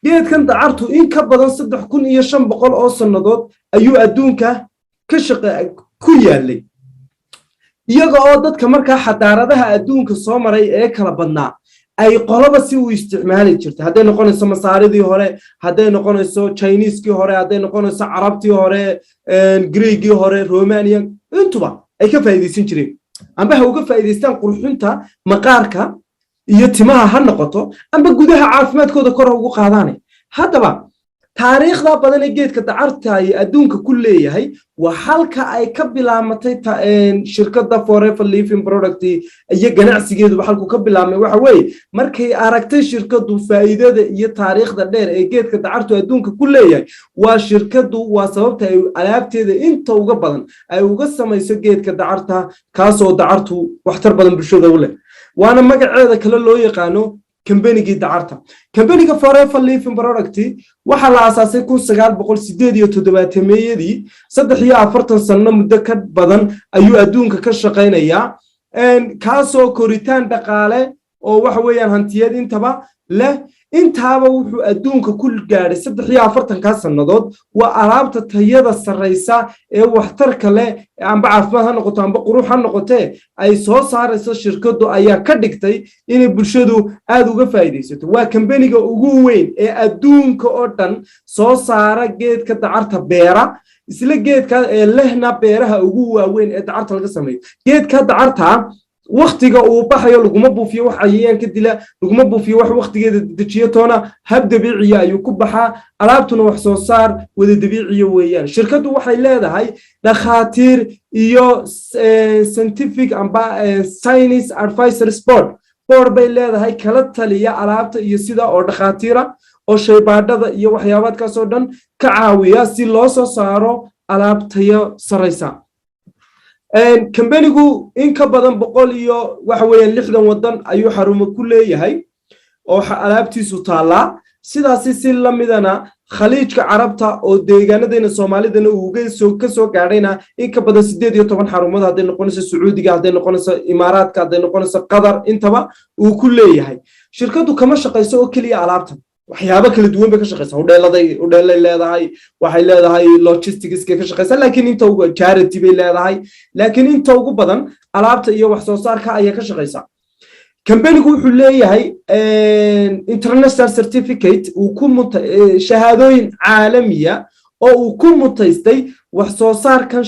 جيد كان دعرته إن كبدن صدق كون يشم بقول أوصل نضاد أيو أدونك كشق كويالي يجا dadka marka xadaaradaha adduunka soo maray ee kala badnaa ay qolaba si u isticmaali jirtay haday noqonayso masaaridii hore haday noqonayso Chinese-kii hore haday noqonayso Carabtii hore Greek-kii hore Romanian intuba ay ka faa'iideysan jireen amba ha uga faa'iideystaan qurxinta maqaarka iyo timaha ha noqoto amba gudaha caafimaadkooda kor ugu qaadaan hadaba taariikhda badan ee geedka dacarta ay adduunka ku leeyahay waa halka ay ka bilaamatay shirkadda Forever Living Product iyo ganacsigeedu halku ka bilaamay waxa weeye markay aragtay shirkaddu faa'iidada iyo taariikhda dheer ee geedka dacarta adduunka ku leeyahay waa shirkaddu waa sababta ay alaabteeda inta uga badan ay uga samayso geedka dacarta kaasoo dacartu waxtar badan bulshada u leh waana magaceeda kale loo yaqaano كمبانيجي دعارته كمبانيجي Forever Living Product waxa la asaasay 1908 meeyadii 3 sano muddo ka badan ayuu adduunka ka shaqeynaya kaasoo koritaan dhaqaale oo waxa weeyaan hantiyad intaba leh intaaba wuxuu adduunka ku gaaray 3 sanadood waa alaabta tayada sareysa ee waxtarka leh amba caafimaad ha noqoto amba qurux ha noqotee ay soo saarayso shirkadu ayaa ka dhigtay in bulshadu aad uga faa'iideysato waa kambaniga ugu weyn ee adduunka oo dhan soo saara geedka dacarta beera isla geedka ee lehna beeraha ugu waaweyn ee dacarta laga sameeyo geedka dacarta waqtiga uu baxayo laguma buufiyo wax ayaan ka dila laguma buufiyo wax waqtigeeda dejiyo toona hab dabiici ah ayuu ku baxaa alaabtuna wax soo saar wada dabiici weeyaan shirkadu waxay leedahay dhakhaatiir iyo scientific amba science advisory board bay leedahay kala taliya alaabta iyo sida oo dhakhaatiira oo shaybaadhada iyo waxyaabaadkaas oo dhan ka caawiya si loo soo saaro alaab tayo sareysa كمبانيجو إن كبدن بقول يو وحوي اللحظة ودن أيو حرم كل يهاي أو حلابتي سطالة سيدا سيسلا مدنا خليج كعربتا أو ديجانا دين الصومالي دين وجي سو قارينا إن كبدن سديد يطبعا حرمات هذين نقولنا السعودي هذين نقولنا الإمارات هذين نقولنا قطر انتبه وكل يهاي شركته كمان شقيسوا كلية علابتها waxyaabo kala duwan bay ka shaqeysaa hodheelada leedahay waxay leedahay logistics ka shaqeysaa laakiin inta ugu charity bay leedahay laakiin inta ugu badan alaabta iyo wax soo saarka ayaa ka shaqeysaa kambanigu wuxuu leeyahay international certificate uu ku shahaadooyin caalamiya oo uu ku mutaystay wax soo saarkan